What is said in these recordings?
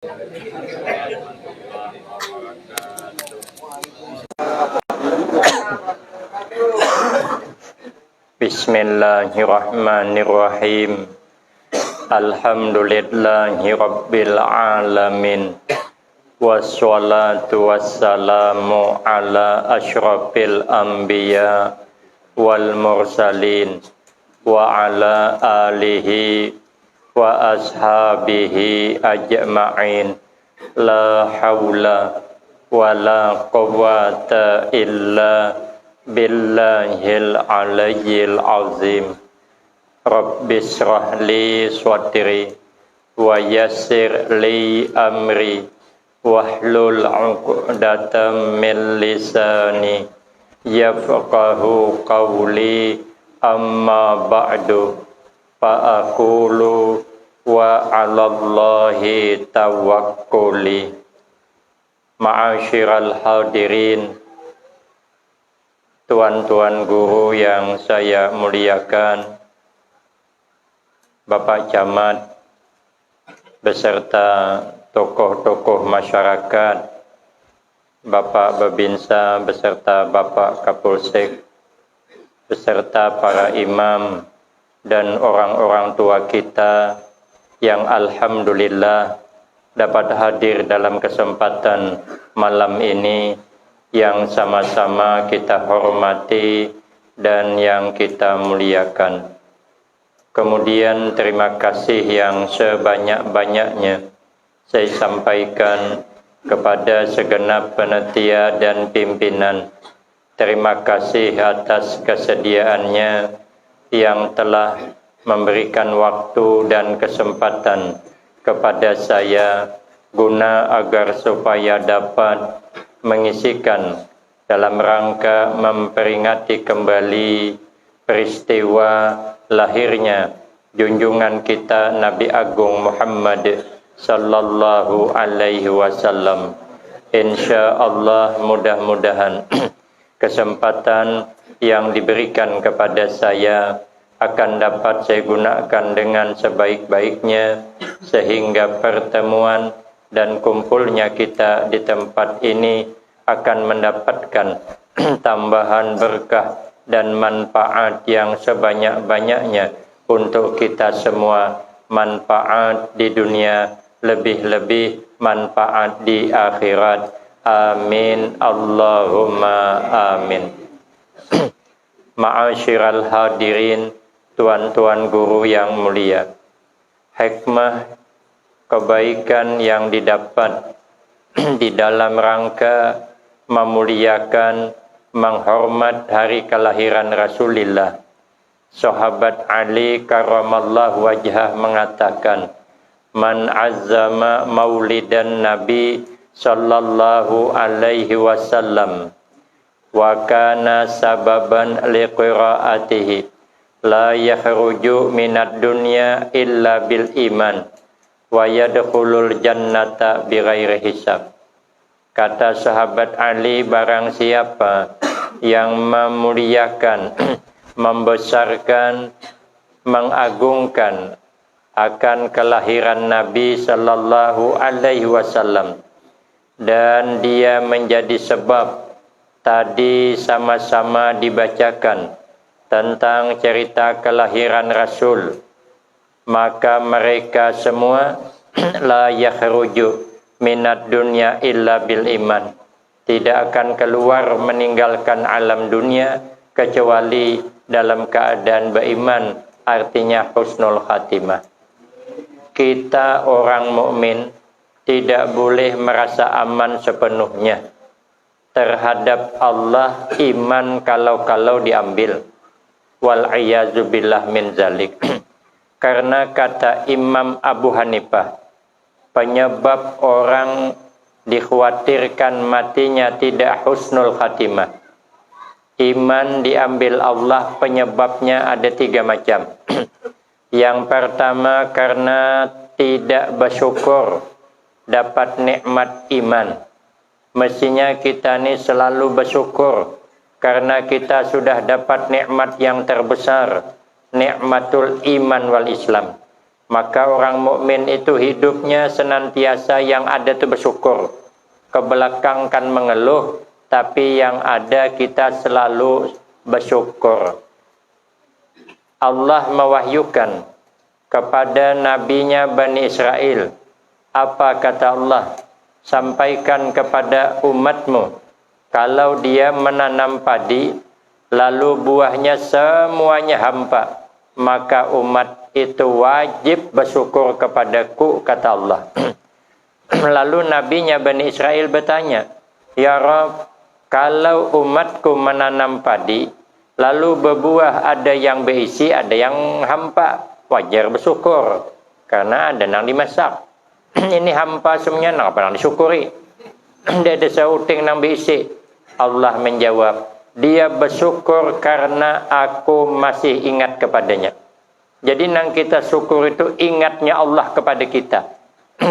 Bismillahirrahmanirrahim. Alhamdulillahi rabbil alamin. Wassalatu wassalamu ala asyrafil anbiya wal mursalin wa ala alihi wa ashabihi ajma'in. La hawla wa la quwwata illa billahil aliyyil azim. Rabbis shrah li sadri wa yassir li amri wahlul 'uqdatam min lisani yafqahu qawli. Amma ba'du, fa aqulu wa 'alallahi tawakkuli. Ma'asyiral hadirin, tuan-tuan guru yang saya muliakan, Bapak Camat beserta tokoh-tokoh masyarakat, Bapak Babinsa beserta Bapak Kapolsek, beserta para imam dan orang-orang tua kita yang alhamdulillah dapat hadir dalam kesempatan malam ini yang sama-sama kita hormati dan yang kita muliakan. Kemudian terima kasih yang sebanyak-banyaknya saya sampaikan kepada segenap panitia dan pimpinan. Terima kasih atas kesediaannya yang telah memberikan waktu dan kesempatan kepada saya guna agar supaya dapat mengisikan dalam rangka memperingati kembali peristiwa lahirnya junjungan kita Nabi Agung Muhammad sallallahu alaihi wasallam. Insyaallah mudah-mudahan kesempatan yang diberikan kepada saya akan dapat saya gunakan dengan sebaik-baiknya sehingga pertemuan dan kumpulnya kita di tempat ini akan mendapatkan tambahan berkah dan manfaat yang sebanyak-banyaknya untuk kita semua, manfaat di dunia, lebih-lebih manfaat di akhirat. Amin Allahumma amin. Ma'asyiral hadirin, tuan-tuan guru yang mulia, hikmah kebaikan yang didapat di dalam rangka memuliakan, menghormat hari kelahiran Rasulullah. Sahabat Ali karamallahu wajhah mengatakan, man azzama maulidan Nabi sallallahu alaihi wasallam wa kana sababan liqiraatihi la yakhruju minad dunya illa bil iman wa yadkhulul jannata bighairi hisab. Kata sahabat Ali, barang siapa yang memuliakan, membesarkan, mengagungkan akan kelahiran Nabi sallallahu alaihi wasallam dan dia menjadi sebab tadi sama-sama dibacakan tentang cerita kelahiran Rasul, maka mereka semua la yakhruju minad dunya illa bil iman, tidak akan keluar meninggalkan alam dunia kecuali dalam keadaan beriman, artinya husnul khatimah. Kita orang mukmin tidak boleh merasa aman sepenuhnya terhadap Allah, iman kalau-kalau diambil. Wal a'yazu billah min zalik. Karena kata Imam Abu Hanifah, penyebab orang dikhawatirkan matinya tidak husnul khatimah. Iman diambil Allah, penyebabnya ada 3 macam. Yang pertama karena tidak bersyukur dapat nikmat iman. Mestinya kita ini selalu bersyukur karena kita sudah dapat nikmat yang terbesar, nikmatul iman wal Islam. Maka orang mukmin itu hidupnya senantiasa yang ada itu bersyukur. Ke belakang kan mengeluh, tapi yang ada kita selalu bersyukur. Allah mewahyukan kepada nabinya Bani Israel. Apa kata Allah? Sampaikan kepada umatmu, kalau dia menanam padi, lalu buahnya semuanya hampa, maka umat itu wajib bersyukur kepadaku, kata Allah. Lalu nabinya Bani Israel bertanya, Ya Rabb, kalau umatku menanam padi, lalu berbuah ada yang berisi, ada yang hampa, wajar bersyukur, karena ada yang dimasak. Ini hampa semuanya, nak apa yang disyukuri? Dia ada sauting yang berisi. Allah menjawab, dia bersyukur karena aku masih ingat kepadanya. Jadi nang kita syukur itu ingatnya Allah kepada kita.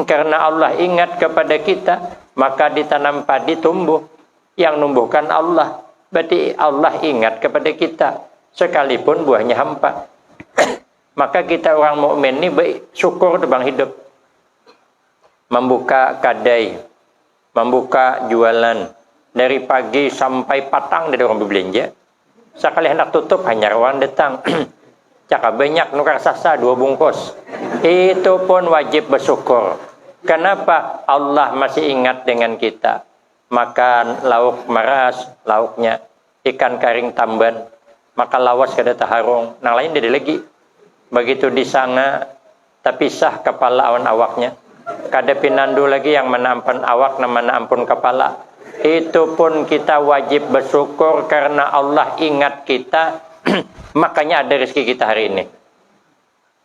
Karena Allah ingat kepada kita, maka ditanam padi tumbuh. Yang numbuhkan Allah. Berarti Allah ingat kepada kita, sekalipun buahnya hampa. Maka kita orang mukmin ini bersyukur tentang hidup. Membuka kedai, membuka jualan dari pagi sampai patang dari orang berbelanja. Sekali hendak tutup hanya orang datang. Cakap banyak nukar sasa 2 bungkus. Itu pun wajib bersyukur. Kenapa? Allah masih ingat dengan kita. Makan lauk maras, lauknya ikan karing tamban, maka lawas kada taharung, nang lain dia lagi. Begitu disanga, tapi sah kepala awan awaknya. Kada pinandu lagi yang mana ampun awak, mana ampun kepala. Itu pun kita wajib bersyukur karena Allah ingat kita. Makanya ada rezeki kita hari ini.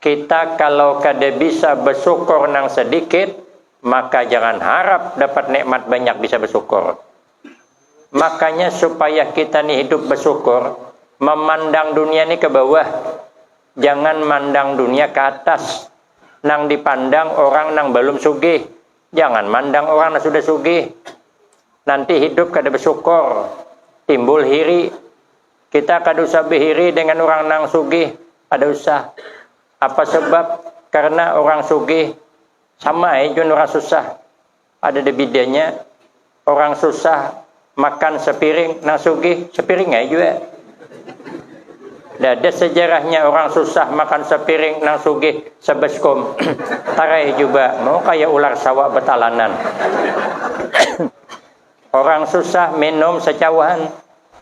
Kita kalau kada bisa bersyukur nang sedikit, maka jangan harap dapat nikmat banyak bisa bersyukur. Makanya supaya kita nih hidup bersyukur, memandang dunia ini ke bawah. Jangan mandang dunia ke atas. Nang dipandang orang nang belum sugih. Jangan mandang orang nang sudah sugih. Nanti hidup kada bersyukur, timbul hiri. Kita kada usah berhiri dengan orang nang sugih, kada usah. Apa sebab? Karena orang sugih sama aja orang susah. Ada bedanya. Orang susah makan sepiring, nang sugih sepiring aja juga. Ada sejarahnya orang susah makan sepiring, nang sugih sebeskom. Tarai juga mau kayak ular sawah betalanan. Orang susah minum secawan,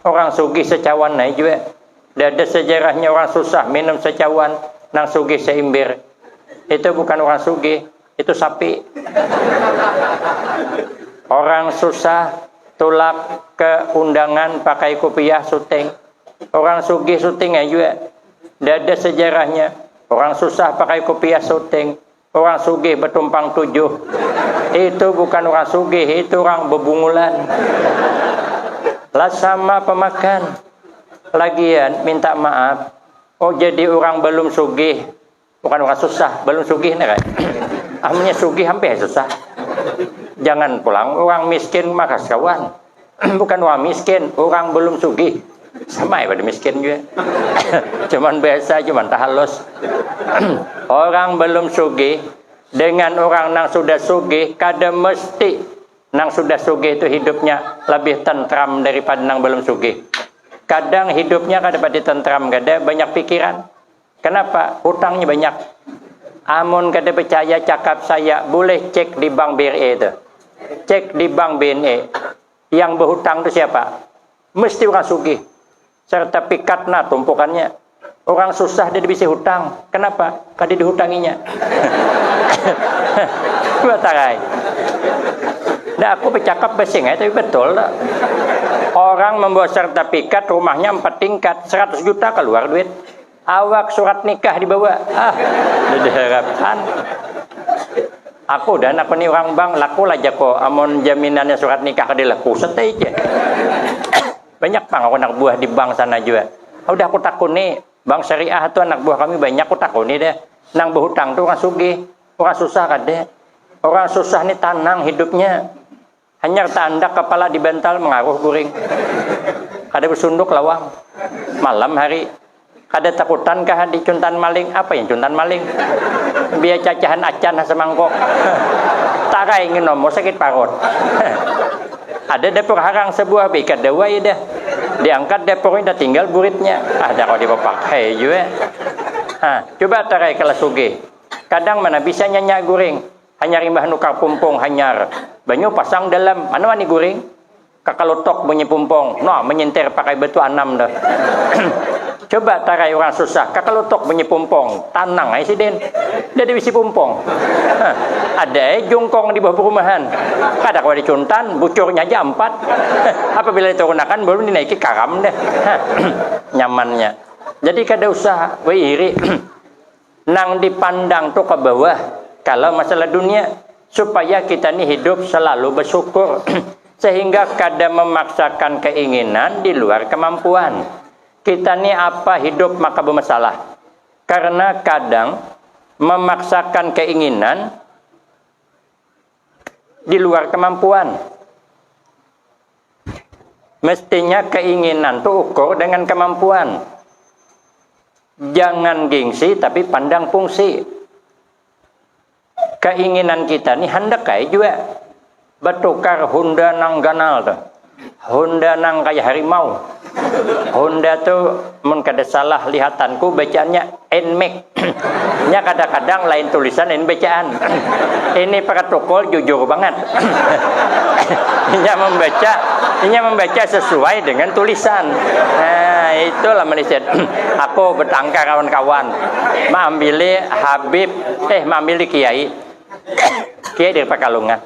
orang sugih secawan aja juga. Ada sejarahnya orang susah minum secawan, nang sugih seimbir. Itu bukan orang sugih, itu sapi. Orang susah tulak ke undangan pakai kopiah syuting. Orang sugih syuting aja juga. Tidak ada sejarahnya. Orang susah pakai kopiah syuting. Orang sugih bertumpang 7. Itu bukan orang sugih, itu orang bebungulan. Lah sama pemakan. Lagian minta maaf. Oh jadi orang belum sugih. Bukan orang susah, belum sugih nih kan. Amnya sugih hampir susah. Jangan pulang orang miskin maka kawan. Bukan orang miskin, orang belum sugih. Sama ya pada miskin juga. Cuman biasa, cuman tahalus. Orang belum sugih dengan orang nang sudah sugih, kada mesti nang sudah sugih itu hidupnya lebih tentram daripada nang belum sugih. Kadang hidupnya kada pada tentram, kada banyak pikiran. Kenapa? Hutangnya banyak. Amun kada percaya cakap saya, boleh cek di bank BRI itu. Cek di bank BNI. Yang berhutang itu siapa? Mesti orang sugih. Serta pikatna tumpukannya. Orang susah dia bisa hutang. Kenapa? Kada dihutanginya. Batarai. Nah, aku bercakap basing tapi betul tak? Orang membawa sertifikat rumahnya 4 tingkat, 100 juta keluar duit. Awak surat nikah dibawa. Diharapkan. Aku dan aku ni orang bank laku lah jako amon jaminannya surat nikah kada laku setai je. Banyak pang aku anak buah di bank sana juga. Udah aku takut nih, bank syariah tu anak buah kami banyak aku takut nih deh. Nang berhutang tu orang sugih, orang susah kada. Orang susah nih tanang hidupnya. Hanya tanda kepala dibantal mengaruh guring. Kada bersunduk lawang. Malam hari Kada takutan kah di cuntan maling? Apa yang cuntan maling? Biar cacahan acan semangkok. Tarai ngenomo sakit parut. Ada dapur harang sebuah bikat dawai dah. Diangkat dapurnya dah tinggal buritnya. Ada kau dipakai juga. Coba tarai kelas suge. Kadang mana bisa nyanyi goreng. Hanya rimbah nukar pumpung hanyar. Banyu pasang dalam. Mana wani goreng? Kakalotok bunyi pumpung. No, menyintir pakai batu anam dah. Coba tarai orang susah, kakalotok bunyi pumpung, tanang ay si Den. Dia di bisi pumpung. Ada jongkong di bawah perumahan. Kada kalau dicuntan, bucurnya aja 4. Apabila diturunakan baru dinaiki karam deh. Nyamannya. Jadi kada usah iri. Nang dipandang tuh ke bawah. Kalau masalah dunia, supaya kita ini hidup selalu bersyukur. Sehingga kada memaksakan keinginan di luar kemampuan. Kita ni apa hidup maka bermasalah. Karena kadang memaksakan keinginan di luar kemampuan. Mestinya keinginan itu ukur dengan kemampuan. Jangan gengsi tapi pandang fungsi. Keinginan kita ni hendak kayak juga bertukar Honda nang ganal tuh. Honda nang kayak harimau. Honda tuh mun kada salah lihatanku bacaannya NMAX. Nya kadang-kadang lain tulisan lain bacaan. Ini protokol jujur banget. Ini membaca sesuai dengan tulisan. Nah, itulah manusia. Aku bertangkar kawan-kawan. Mamili Habib, mamili Kiai. Kiai dari Pekalongan.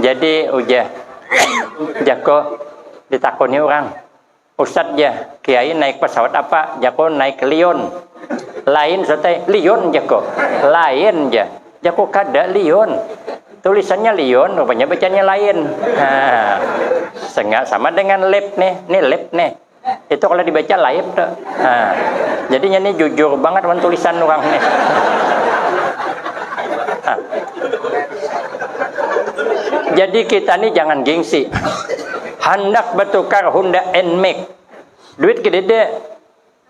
Jadi Jako ditakoni orang, Ustadz ya, Kiai naik pesawat apa? Jako naik Lion. Lain sotai Lion Jako. Lain ya. Jako kada Lion. Tulisannya Lion, rupanya bacanya lain. Nah, setengah sama dengan lab nih. Ini lab nih. Itu kalau dibaca laib tuh. Nah, jadinya ini jujur banget dengan tulisan orang nih. Nah. Jadi kita nih jangan gengsi. Hendak bertukar Honda NMAX. Duit gede.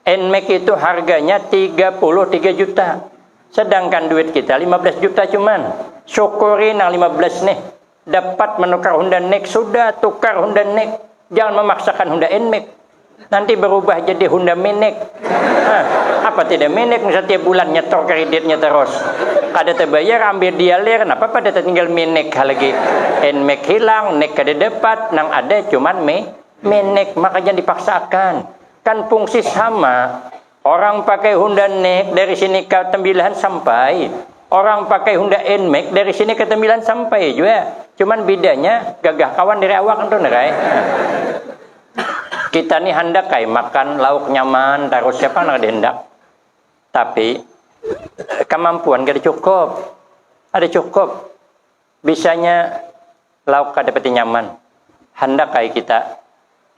NMAX itu harganya 33 juta. Sedangkan duit kita 15 juta cuman. Syukuri nang 15 nih. Dapat menukar Honda NMAX. Sudah tukar Honda NMAX. Jangan memaksakan Honda NMAX. Nanti berubah jadi Honda Menek. Apa tidak Menek? Setiap bulan nyetor kreditnya terus. Kada terbayar ambil dialir. Kenapa pada tinggal Menek lagi? NMAX hilang, nek kada dapat, nang ada cuman Menek. Makanya dipaksakan. Kan fungsi sama. Orang pakai Honda NMAX dari sini ke Tembilahan sampai. Orang pakai Honda NMAX dari sini ke Tembilahan sampai juga. Cuman bedanya gagah kawan dari awak itu nerai. Kita nih hendak kayak makan lauk nyaman, terus siapa nak dihendak. Tapi kemampuan gak cukup. Ada cukup. Bisanya lauk kada peti nyaman. Hendak kayak kita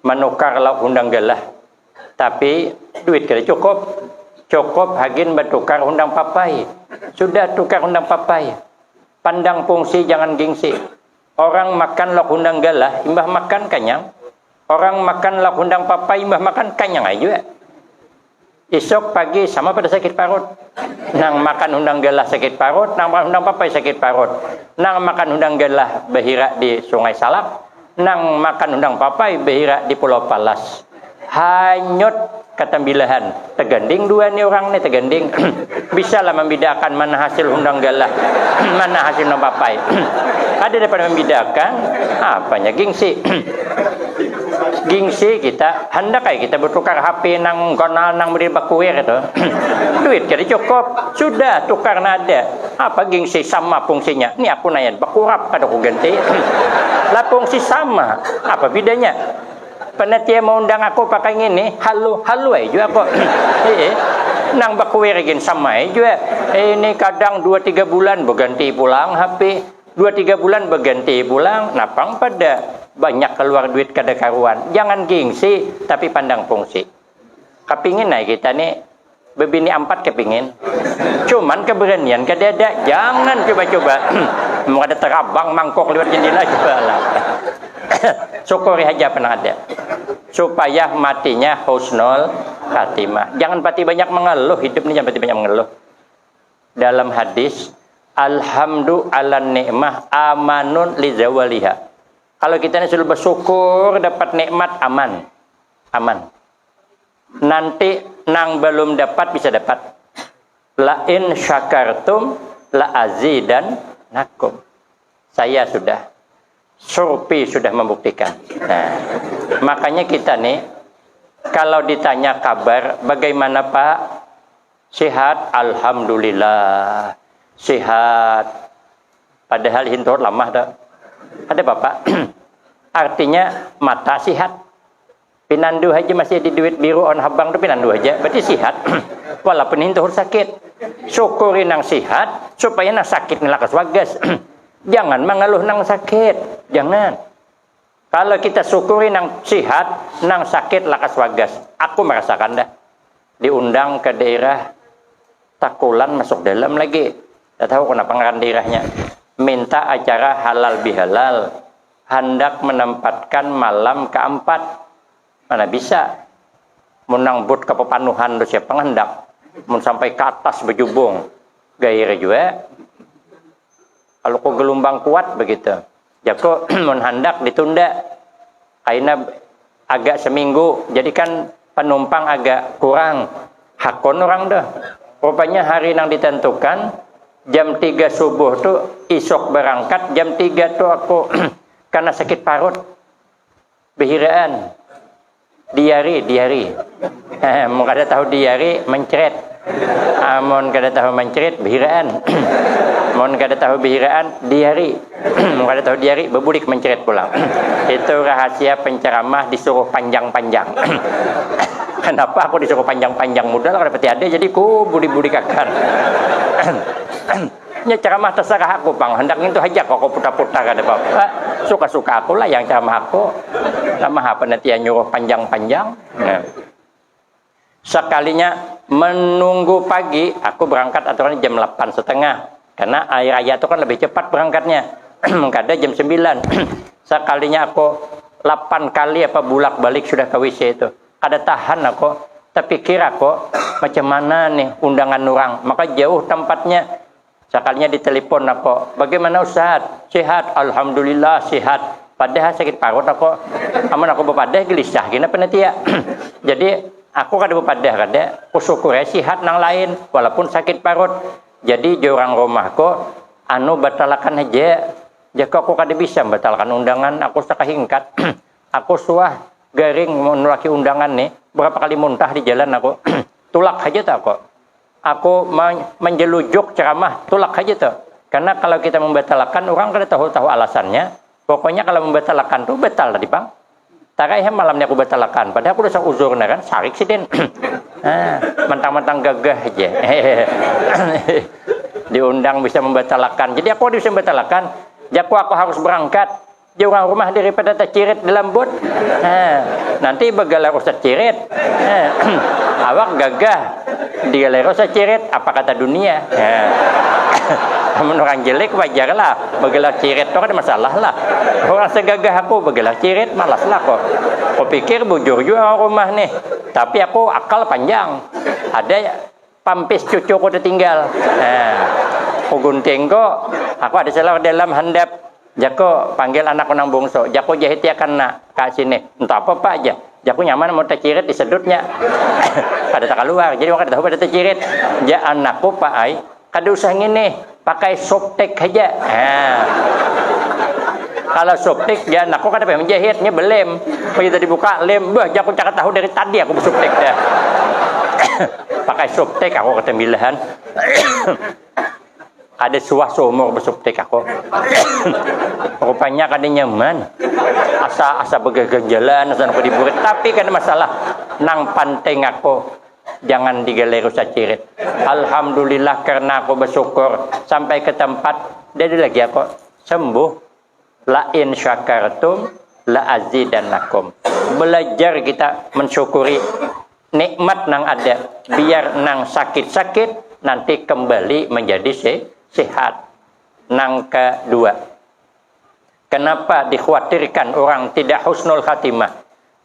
menukar lauk hundang galah. Tapi duit gak cukup. Cukup hagin bertukar hundang papai. Sudah tukar hundang papai. Pandang fungsi jangan gengsi. Orang makan lauk hundang galah, imbah makan kenyang. Orang makan lauk hundang papai, mbah makan kenyang aja. Esok pagi sama pada sakit parut. Nang makan hundang galah sakit parut, nang makan hundang papai sakit parut. Nang makan hundang galah berhirak di Sungai Salak, nang makan hundang papai berhirak di Pulau Palas. Hanyut ketembilahan. Teganding dua nih orang nih teganding. Bisalah membedakan mana hasil hundang galah, mana hasil hundang papai. Ada dapat membedakan apanya gengsi. Gengsi kita hendak kayak kita bertukar HP nang gonal nang beri bakuir itu. Duit jadi cukup. Sudah tukar nada. Apa gengsi sama fungsinya? Ini aku nanya bakurap kada aku ganti. Lah fungsi sama. Apa bedanya? Panitia mau undang aku pakai ini, halu aja kok. Nang bakuir gin sama aja. Ini kadang 2-3 bulan berganti pulang HP. 2-3 bulan berganti pulang. Napang pada banyak keluar duit kada karuan. Jangan gengsi tapi pandang fungsi. Kepingin naik kita nih bebini 4 kepingin. Cuman keberanian kada ada. Jangan coba-coba. Mau ada terabang mangkok lewat jendela coba lah. Syukuri aja pernah ada. supaya matinya husnul khatimah. Jangan pati banyak mengeluh, hidup ini jangan pati banyak mengeluh. Dalam hadis, alhamdu ala ni'mah amanun li zawaliha. Kalau kita ini sudah bersyukur dapat nikmat, aman. Aman. Nanti nang belum dapat bisa dapat. La in syakartum la azidan nakum. Saya sudah, Surpi sudah membuktikan. Nah, makanya kita nih kalau ditanya kabar bagaimana Pak? Sehat, alhamdulillah. Sehat. Padahal hintur lama dah. Ada Bapak. Artinya mata sehat. Pinandu aja masih di duit biru on habang tu pinandu aja. Berarti sehat. Walaupun hintur sakit. Syukuri nang sehat supaya nang sakit ni lakas wagas. Jangan mengeluh nang sakit. Jangan. Kalau kita syukuri nang sehat, nang sakit lakas wagas. Aku merasakan dah. Diundang ke daerah Takulan masuk dalam lagi. Tak tahu kenapa ngaran daerahnya. Minta acara halal bihalal. Hendak menempatkan malam keempat. Mana bisa. Menang but kepepanuhan tu siapa hendak. Mun sampai ke atas berjubung. Gairah juga. Kalau kau gelombang kuat begitu. Jako mun hendak ditunda. Aina agak seminggu. Jadi kan penumpang agak kurang. Hakon orang dah. Rupanya hari yang ditentukan jam 3 subuh tu isok berangkat, jam 3 tu aku karena sakit parut behiraan diari mun kada tahu diari mencret, mun kada tahu mencret behiraan, mun kada tahu behiraan diari, mun kada tahu diari bebudik mencret pulang. Itu rahasia penceramah disuruh panjang-panjang. Kenapa aku disuruh panjang-panjang modal kalau peti ada jadi ku budi-budi kakan. Nya ceramah terserah aku bang. Hendak itu aja kok aku putar-putar ada Bapak. Suka-suka aku lah yang ceramah aku. Ceramah apa nanti yang nyuruh panjang-panjang. Nah. Sekalinya menunggu pagi, aku berangkat aturan jam 8.30. Karena air raya itu kan lebih cepat berangkatnya. Kadang jam 9. Sekalinya aku 8 kali apa bulak-balik sudah ke WC itu. Ada tahan aku, tapi kira kok macam mana nih undangan orang. Maka jauh tempatnya. Sekalinya ditelepon aku, bagaimana Ustaz? Sehat, alhamdulillah sehat. Padahal sakit parut aku. Amun aku berpadah gelisah gini apa nanti ya. Jadi aku kada berpadah kada. Aku syukur ya sehat nang lain walaupun sakit parut. Jadi orang rumahku anu batalakan aja. Jika aku kada bisa batalkan undangan, aku sakahingkat. Aku suah garing menulaki undangan nih berapa kali muntah di jalan aku tulak aja tak aku menjelujuk ceramah tulak aja tuh karena kalau kita membatalkan orang kada tahu alasannya pokoknya kalau membatalkan tuh batal tadi bang takai malamnya aku batalkan padahal aku udah uzur kan sarik sih den mentang-mentang gagah aja diundang bisa membatalkan jadi aku bisa membatalkan jadi aku harus berangkat orang rumah daripada tercirit dalam bot. Nanti bagalah usah cirit. Awak gagah. Digalah usah cirit. Apa kata dunia? Orang jelek wajar lah. Bagalah cirit itu ada masalah lah. Orang segagah aku bagalah cirit malas lah kok. Aku pikir bujur juga orang rumah nih. Tapi aku akal panjang. Ada pampis cucu aku tertinggal. Aku gunting kok. Aku ada salah dalam handap. Jako panggil anak nang bungsu. Jako jahit ya kena kat sini. Entah apa Pak aja. Jako nyaman mau tercirit disedutnya. Kada tak keluar. Jadi orang tahu pada tercirit. Ja anakku Pak ai. Kada usah ngini. Pakai soptek aja. Kalau soptek ya anakku kada pengen menjahitnya belem. Begitu dibuka lem. Bah jako cakap tahu dari tadi aku bersoptek dah. Pakai soptek aku ketembilahan. Ada suah seumur bersubtik aku. Rupanya kada nyaman. Asa bergejalan, asa aku diburit. Tapi kada masalah. Nang penting aku jangan digaler usah cirit. Alhamdulillah karena aku bersyukur sampai ke tempat. Dari lagi aku sembuh. La in syakartum la azidannakum. Belajar kita mensyukuri nikmat nang ada. Biar nang sakit-sakit nanti kembali menjadi sehat. Nang kedua, kenapa dikhawatirkan orang tidak husnul khatimah?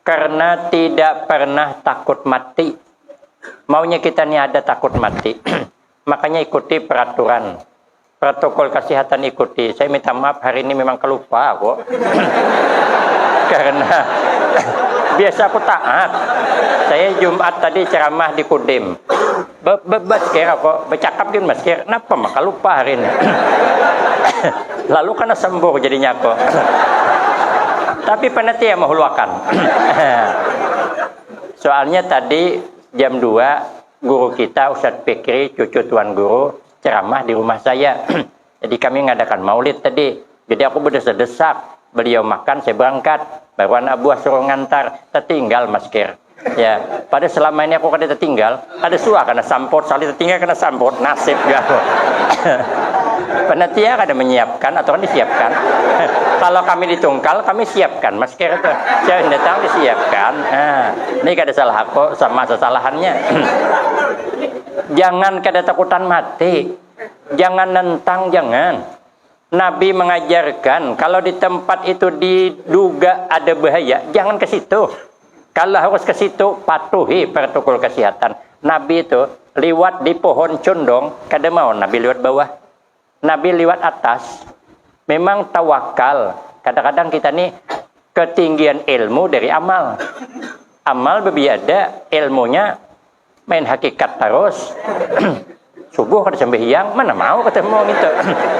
Karena tidak pernah takut mati. Maunya kita ini ada takut mati. Makanya ikuti peraturan. Protokol kesehatan ikuti. Saya minta maaf hari ini memang kelupa kok. Karena biasa aku taat. Saya Jumat tadi ceramah di Kudim. Basker kok, bercakap gini masker. Kenapa maka lupa hari ini? Lalu karena sembuh jadinya kok. Tapi panitia menghuluakan. Soalnya tadi jam 2 guru kita Ustadz Fikri, cucu Tuan Guru, ceramah di rumah saya. Jadi kami mengadakan maulid tadi. Jadi aku berdesak-desak. Beliau makan, saya berangkat. Baru anak buah suruh ngantar. Tertinggal masker. Ya, pada selama ini aku kada tertinggal. Ada suah karena sampot, saling tertinggal karena sampot. Nasib juga. Panitia kada menyiapkan atau kan disiapkan. Kalau kami ditungkal, kami siapkan masker itu. Saya datang disiapkan. Ini kada salah aku sama kesalahannya. Jangan kada takutan mati. Jangan nentang, jangan. Nabi mengajarkan kalau di tempat itu diduga ada bahaya, jangan ke situ. Kalau harus ke situ, patuhi protokol kesehatan. Nabi itu liwat di pohon condong, kada mau Nabi liwat bawah. Nabi liwat atas. Memang tawakal. Kadang-kadang kita nih ketinggian ilmu dari amal. Amal bebiada, ilmunya main hakikat terus. Subuh kada sembahyang, mana mau ketemu gitu.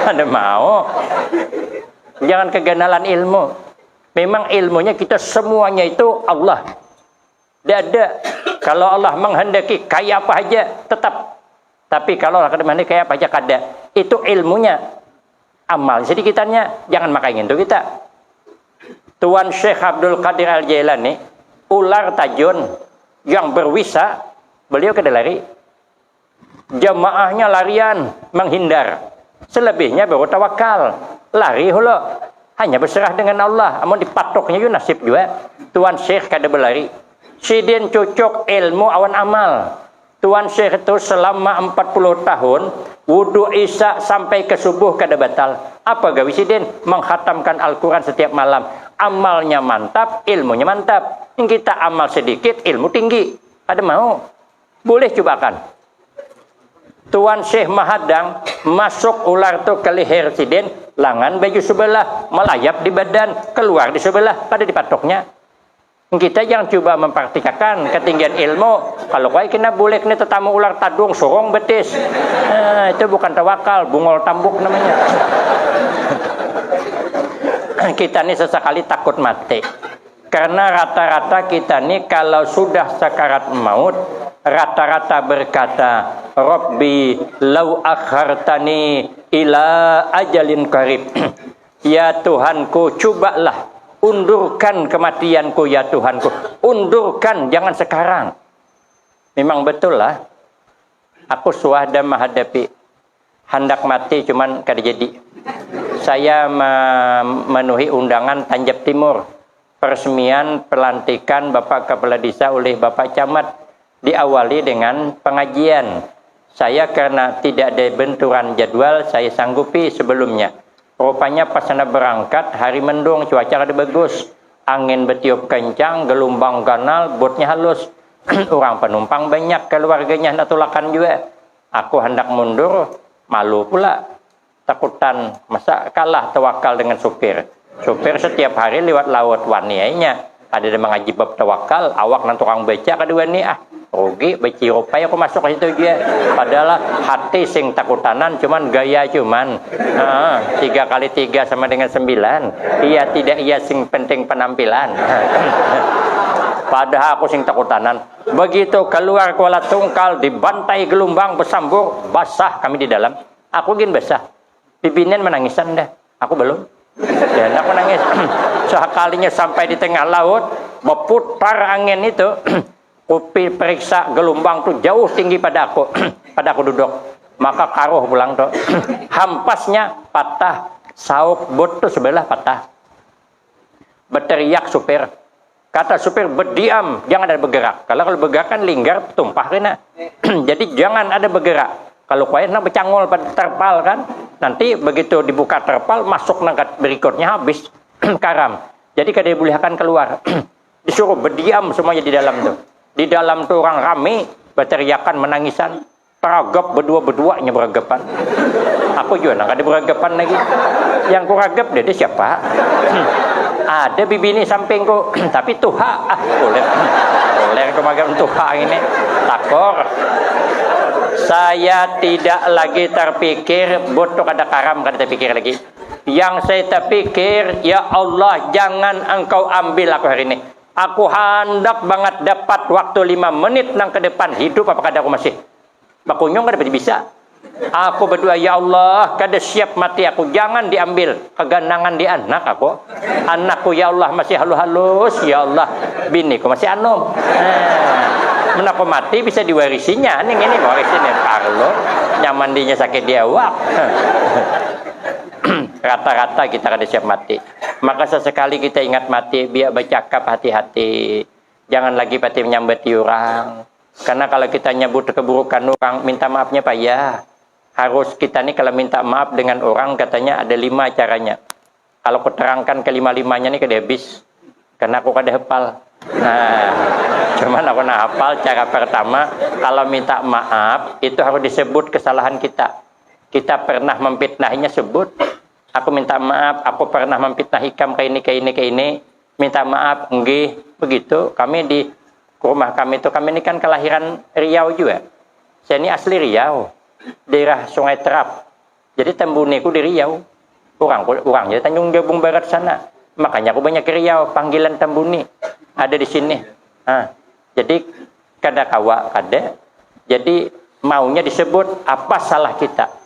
Ada mau. Jangan keganalan ilmu. Memang ilmunya kita semuanya itu Allah. Tidak ada. Kalau Allah menghendaki kaya apa aja, tetap. Tapi kalau Allah menghendaki kaya apa aja, kada. Itu ilmunya. Amal. Jadi kitanya jangan makain itu kita. Tuan Syekh Abdul Qadir Al-Jailani, ular tajun yang berwisa, beliau kada lari. Jamaahnya larian, menghindar. Selebihnya baru tawakal. Lari hulu. Hanya berserah dengan Allah. Amun dipatoknya juga nasib juga. Tuan Syekh kada berlari. Sidin cocok ilmu awan amal. Tuan Syekh itu selama 40 tahun wudu isya sampai ke subuh kada batal. Apa gawi Sidin? Menghatamkan Al-Quran setiap malam. Amalnya mantap, ilmunya mantap. Yang kita amal sedikit, ilmu tinggi. Ada mau? Boleh cobakan. Tuan Syekh Mahadang masuk ular tu ke leher Sidin, langan baju sebelah, melayap di badan, keluar di sebelah, pada dipatoknya. Kita jangan coba mempraktikakan ketinggian ilmu. Kalau kau kena boleh kena tetamu ular tadung, sorong betis. Itu bukan tawakal, bungol tambuk namanya. Kita ini sesekali takut mati. Karena rata-rata kita ini kalau sudah sakarat maut, rata-rata berkata, Rabbi lau akhartani ila ajalin qarib. Ya Tuhanku, cobalah undurkan kematianku ya Tuhanku. Undurkan, jangan sekarang. Memang betul lah. Aku sudah menghadapi hendak mati cuman kada jadi. Saya memenuhi undangan Tanjab Timur. Peresmian pelantikan Bapak Kepala Desa oleh Bapak Camat. Diawali dengan pengajian. Saya karena tidak ada benturan jadwal, saya sanggupi sebelumnya. Rupanya pas anda berangkat, hari mendung, cuaca ada bagus. Angin bertiup kencang, gelombang ganal, botnya halus. Orang penumpang banyak, keluarganya hendak tulakan juga. Aku hendak mundur, malu pula. Takutan, masa kalah tawakal dengan supir. Supir setiap hari lewat laut wanianya. Ada yang mengaji bab tawakal, awak nanti orang baca kedua ni rugi, baca rupai aku masuk ke situ juga. Padahal hati sing takutanan, cuman gaya cuman 3 kali 3 sama dengan 9. Iya tidak iya sing penting penampilan. Padahal aku sing takutanan. Begitu keluar Kuala Tungkal, dibantai gelombang bersambung, basah kami di dalam. Aku gin basah. Pimpinan menangisan dah. Aku belum. Dan aku nangis. Sekalinya sampai di tengah laut, berputar angin itu. Kupi periksa gelombang tuh jauh tinggi pada aku. Pada aku duduk. Maka karuh pulang tuh. Hampasnya patah. Sauk bot tuh sebelah patah. Berteriak supir. Kata supir, berdiam, jangan ada bergerak. Kalau bergerak kan linggar, tumpah kena. Jadi jangan ada bergerak. Kalau kau nak bercangol pada terpal kan, nanti begitu dibuka terpal, masuk nangkat berikutnya habis karam. Jadi kada boleh akan keluar. Disuruh berdiam semuanya di dalam tuh. Di dalam tuh orang rame, berteriakan, menangisan. Teragap berdua-duanya beragapan. Aku juga nak ada beragapan lagi. Yang kuragap dia siapa? Ada bibi ini sampingku, tapi tuha. Boleh aku magang tuha ini. Takor. Saya tidak lagi terpikir, butuh ada karam, kada terpikir lagi. Yang saya terpikir, ya Allah, jangan engkau ambil aku hari ini. Aku hendak banget dapat waktu 5 menit nang ke depan hidup, apakah ada aku masih? Bakunyong kada bisa. Aku berdoa, ya Allah, kada siap mati aku, jangan diambil kegandangan di anak aku. Anakku ya Allah masih halus-halus, ya Allah. Biniku masih anom. Men aku mati bisa diwarisinya. Ini warisin ya Carlo. Nyaman dinya sakit dia awak. Rata-rata kita kada siap mati. Maka sesekali kita ingat mati, biar bercakap hati-hati. Jangan lagi pati menyambati orang. Karena kalau kita nyebut keburukan orang, minta maafnya payah. Harus kita nih kalau minta maaf dengan orang, katanya ada 5 caranya. Kalau aku terangkan ke 5-5-nya nih kada habis. Karena aku kada hafal. Nah, cuman aku nak hafal cara pertama, kalau minta maaf, itu harus disebut kesalahan kita. Kita pernah memfitnahinya, sebut. Aku minta maaf, aku pernah memfitnah Hikam kayak ini. Minta maaf, nggih. Begitu, kami di rumah kami ini kan kelahiran Riau juga. Saya ini asli Riau, daerah Sungai Terap. Jadi Tambuniku di Riau. Orang jadi Tanjung Jabung Barat sana. Makanya aku banyak ke Riau, panggilan Tambuni ada di sini. Jadi kada kawa kada. Jadi maunya disebut apa salah kita.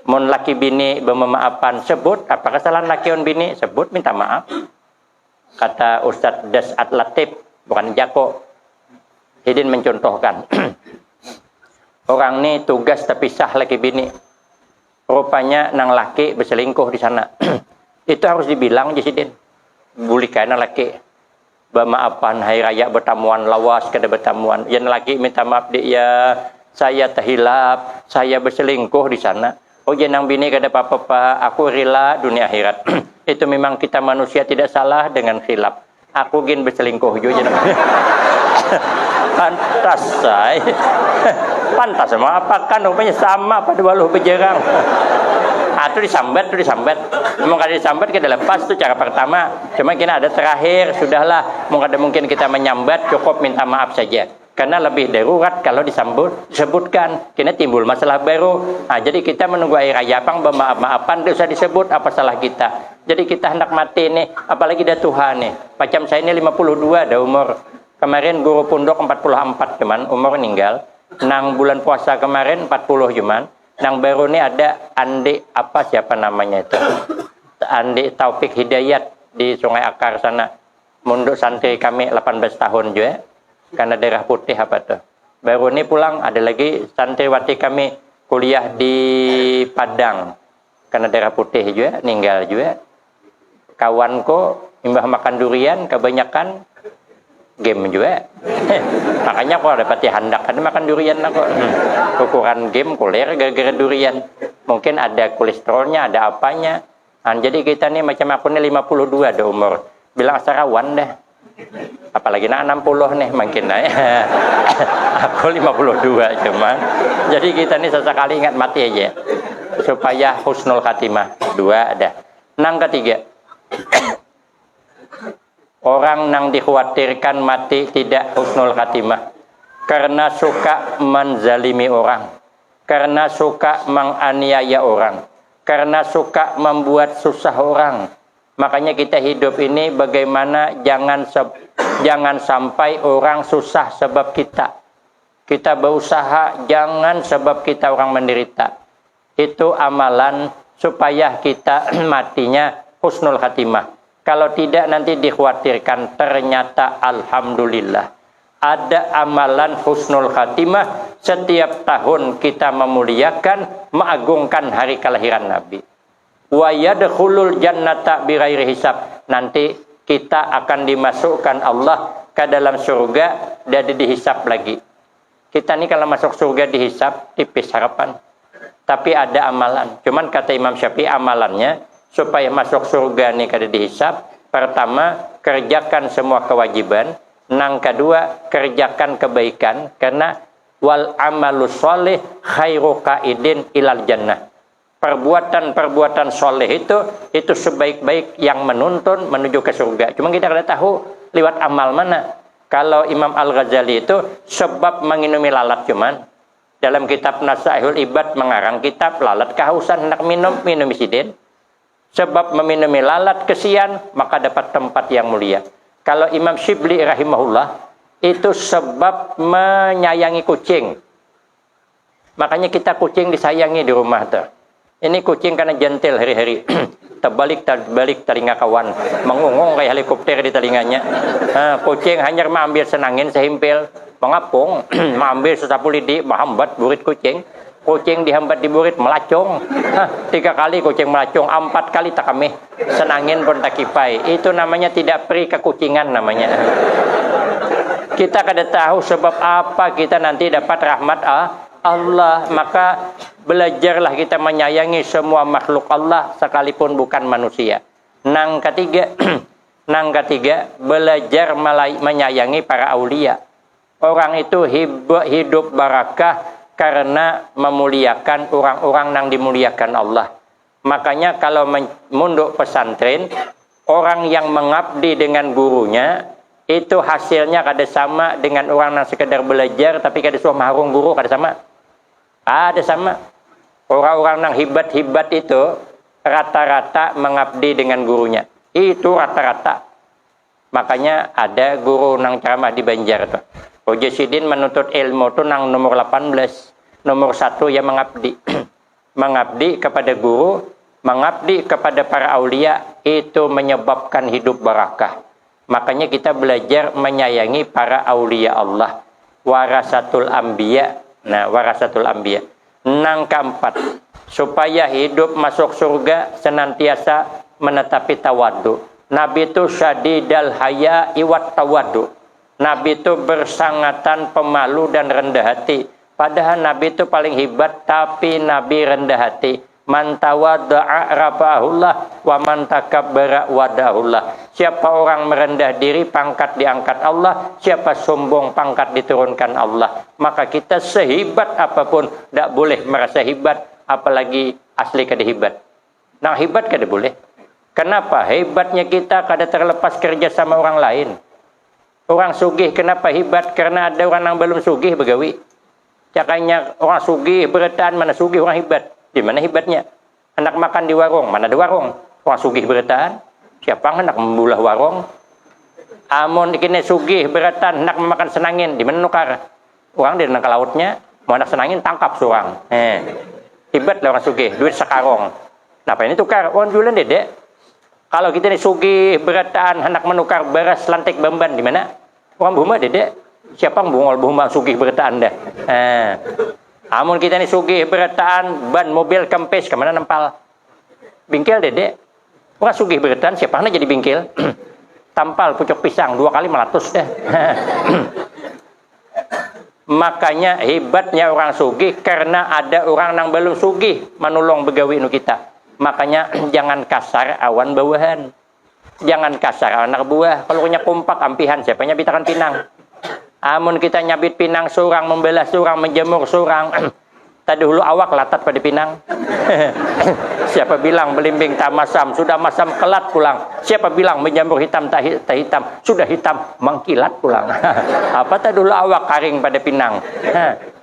Mon laki bini bermemaafan, sebut apa kesalahan laki on bini, sebut minta maaf. Kata Ustadz Dasat Latif, bukan Jako, Hidin mencontohkan. Orang ini tugas terpisah laki bini. Rupanya nang laki berselingkuh di sana. Itu harus dibilang Jasidin. Bulikan laki. Bermaafan hari raya bertamuan lawas kada bertamuan. Yang laki minta maaf dia, saya terhilap, saya berselingkuh di sana. Oh jenang bini kada apa-apa, aku rela dunia akhirat. Itu memang kita manusia tidak salah dengan khilaf. Aku gin berselingkuh juga jenang. Pantas say. Pantas sama apa kan rupanya sama pada waluh bejerang. Itu disambat. Memang kada disambat kita lepas itu cara pertama. Cuma kita ada terakhir, sudahlah. Mungkin kita menyambat, cukup minta maaf saja. Karena lebih darurat kalau disebutkan, kena timbul masalah baru. Jadi kita menunggu air raya pang bermaaf-maafan, tidak usah disebut apa salah kita. Jadi kita hendak mati nih, apalagi dah Tuhan nih. Macam saya ini 52 dah umur. Kemarin guru pondok 44 cuman umur meninggal. Nang bulan puasa kemarin 40 cuman. Nang baru nih ada Andi siapa namanya itu? Andi Taufik Hidayat di Sungai Akar sana. Munduk santri kami 18 tahun juga. Karena daerah putih apa tuh. Baru ini pulang ada lagi santriwati kami kuliah di Padang. Karena daerah putih juga, meninggal juga. Kawanku imbah makan durian kebanyakan game juga. Makanya aku ada pati handak ada makan durian aku. Ukuran game kuler gara-gara durian. Mungkin ada kolesterolnya, ada apanya. Jadi kita nih macam aku nih 52 ada umur. Bilang sarawan deh. Apalagi nak 60 nih makin naik. Aku 52 cuman. Jadi kita nih sesekali ingat mati aja. Supaya husnul khatimah. 2 ada. Nang ketiga. Orang nang dikhawatirkan mati tidak husnul khatimah. Karena suka menzalimi orang. Karena suka menganiaya orang. Karena suka membuat susah orang. Makanya kita hidup ini bagaimana jangan sampai orang susah sebab kita. Kita berusaha jangan sebab kita orang menderita. Itu amalan supaya kita matinya husnul khatimah. Kalau tidak nanti dikhawatirkan ternyata alhamdulillah. Ada amalan husnul khatimah setiap tahun kita memuliakan, mengagungkan hari kelahiran Nabi. Wa yadkhulul jannata bighairi hisab. Nanti kita akan dimasukkan Allah ke dalam surga dan dihisab lagi. Kita nih kalau masuk surga dihisab tipis harapan. Tapi ada amalan. Cuman kata Imam Syafi'i amalannya supaya masuk surga nih kada dihisab, Pertama, kerjakan semua kewajiban. Nang kedua, kerjakan kebaikan. Karena wal amalu sholih khairu qaidin ilal jannah. Perbuatan-perbuatan soleh itu sebaik-baik yang menuntun menuju ke surga. Cuma kita tidak tahu lewat amal mana. Kalau Imam Al-Ghazali itu sebab menginumi lalat cuman. Dalam kitab Nasaihul Ibad mengarang kitab lalat kehausan hendak minum sidin. Sebab meminumi lalat kesian maka dapat tempat yang mulia. Kalau Imam Syibli rahimahullah itu sebab menyayangi kucing. Makanya kita kucing disayangi di rumah tuh. Ini kucing karena gentil hari-hari. Terbalik telinga kawan. Mengungung kayak helikopter di telinganya. Kucing hanya mengambil senangin sehimpil. Mengapung. Mengambil sesapu lidi. Menghambat burit kucing. Kucing dihambat di burit. Melacung. 3 kali kucing melacung. 4 kali tak kami. Senangin pun tak kipai. Itu namanya tidak peri kekucingan namanya. Kita kada tahu sebab apa kita nanti dapat rahmat Allah. Maka belajarlah kita menyayangi semua makhluk Allah sekalipun bukan manusia. Nang ketiga, belajar menyayangi para aulia. Orang itu hidup barakah karena memuliakan orang-orang yang dimuliakan Allah. Makanya kalau munduk pesantren, orang yang mengabdi dengan gurunya itu hasilnya kada sama dengan orang yang sekedar belajar tapi kada suah maharung guru, kada sama. Ada sama. Orang-orang yang hibat-hibat itu rata-rata mengabdi dengan gurunya. Itu rata-rata. Makanya ada guru nang ceramah di Banjar tuh. Ojo Sidin menuntut ilmu tuh nang nomor 18. Nomor 1 yang mengabdi. Mengabdi kepada guru, mengabdi kepada para aulia itu menyebabkan hidup barakah. Makanya kita belajar menyayangi para aulia Allah. Warasatul anbiya. Nah, warasatul anbiya. Nang keempat, supaya hidup masuk surga senantiasa menetapi tawadu. Nabi itu syadidal haya iwat tawadu. Nabi itu bersangatan pemalu dan rendah hati. Padahal Nabi itu paling hebat, tapi Nabi rendah hati. Man tawadda'a rafa'ahullah wa man takabbara wada'ahullah. Siapa orang merendah diri, pangkat diangkat Allah. Siapa sombong, pangkat diturunkan Allah. Maka kita sehebat apapun tidak boleh merasa hebat, apalagi asli kada hebat. Nah, hebat kada boleh. Kenapa? Hebatnya kita kada terlepas kerja sama orang lain. Orang sugih kenapa hebat? Karena ada orang yang belum sugih begawi. Cakanya orang sugih beretaan, mana sugih orang hebat. Di mana hebatnya? Hendak makan di warung, mana ada warung? Orang sugih beretaan, siapa hendak membulah warung? Amun kini sugih beretaan hendak memakan senangin, di mana nukar? Orang di nangka lautnya, mau hendak senangin tangkap seorang. Hebat lah orang sugih, duit sekarong. Nah, apa ini tukar? Orang jualan dedek. Kalau kita ini sugih beretaan hendak menukar beras lantik bamban, di mana? Orang buma dedek. Siapa yang bungol sugih beretaan dah? Amun kita ini sugih beretaan ban mobil kempes kemana nempal? Bingkel dedek. Orang sugih beretaan siapa yang jadi bingkel? Tampal pucuk pisang 2 kali meletus dah. Makanya hebatnya orang sugih karena ada orang yang belum sugih menolong begawi nu kita. Makanya jangan kasar awan bawahan. Jangan kasar anak buah. Kalau punya kompak ampihan siapa nyabitakan pinang? Amun kita nyabit pinang surang, membelah surang, menjemur surang. Tadi dulu awak latat pada pinang. Siapa bilang belimbing tak masam, sudah masam kelat pulang. Siapa bilang menjemur hitam tak hitam, sudah hitam mengkilat pulang. Apa tadi dulu awak karing pada pinang.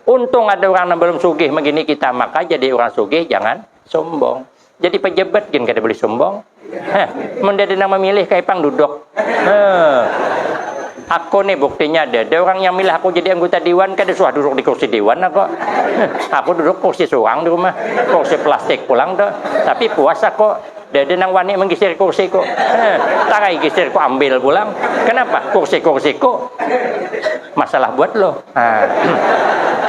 Untung ada orang yang belum sugih begini kita, maka jadi orang sugih jangan sombong. Jadi pejabat gin kada boleh sombong. Mendadak nang memilih kayak pang duduk. Aku nih buktinya ada orang yang milih aku jadi anggota dewan, kan disuruh duduk di kursi dewan aku. Aku duduk kursi surang di rumah, kursi plastik pulang tuh. Tapi puasa kok, ada nang wani menggisir kursi kok. Tarai gisir kok ambil pulang. Kenapa? Kursi-kursi kok masalah buat lo.